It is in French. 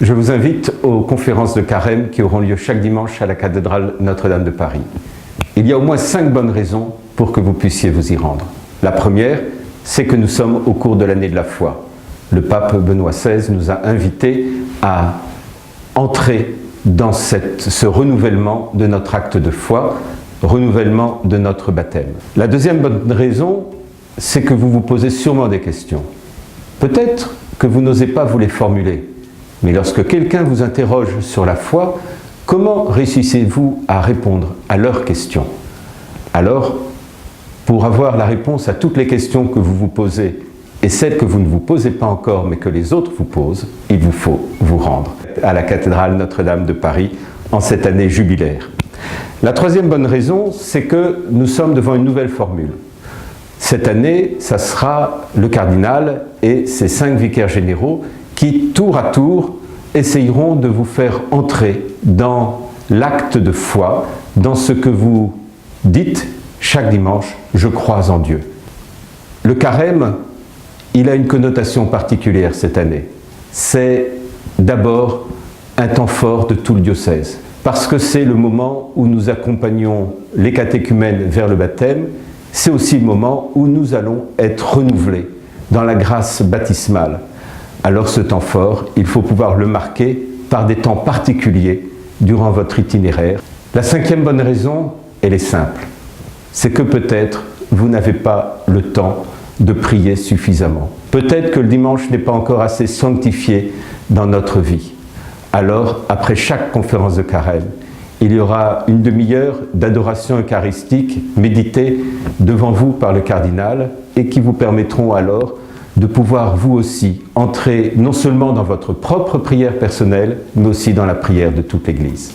Je vous invite aux conférences de carême qui auront lieu chaque dimanche à la cathédrale Notre-Dame de Paris. Il y a au moins 5 bonnes raisons pour que vous puissiez vous y rendre. La première, c'est que nous sommes au cours de l'année de la foi. Le pape Benoît XVI nous a invités à entrer dans ce renouvellement de notre acte de foi, renouvellement de notre baptême. La deuxième bonne raison, c'est que vous vous posez sûrement des questions. Peut-être que vous n'osez pas vous les formuler, mais lorsque quelqu'un vous interroge sur la foi, comment réussissez-vous à répondre à leurs questions? Alors, pour avoir la réponse à toutes les questions que vous vous posez et celles que vous ne vous posez pas encore mais que les autres vous posent, il vous faut vous rendre à la cathédrale Notre-Dame de Paris en cette année jubilaire. La troisième bonne raison, c'est que nous sommes devant une nouvelle formule. Cette année, ça sera le cardinal et ses 5 vicaires généraux qui, tour à tour, essayeront de vous faire entrer dans l'acte de foi, dans ce que vous dites chaque dimanche, je crois en Dieu. Le carême, il a une connotation particulière cette année. C'est d'abord un temps fort de tout le diocèse, parce que c'est le moment où nous accompagnons les catéchumènes vers le baptême, c'est aussi le moment où nous allons être renouvelés dans la grâce baptismale. Alors ce temps fort, il faut pouvoir le marquer par des temps particuliers durant votre itinéraire. La 5e bonne raison, elle est simple. C'est que peut-être vous n'avez pas le temps de prier suffisamment. Peut-être que le dimanche n'est pas encore assez sanctifié dans notre vie. Alors, après chaque conférence de carême, il y aura une demi-heure d'adoration eucharistique méditée devant vous par le cardinal et qui vous permettront alors de pouvoir vous aussi entrer non seulement dans votre propre prière personnelle, mais aussi dans la prière de toute l'Église.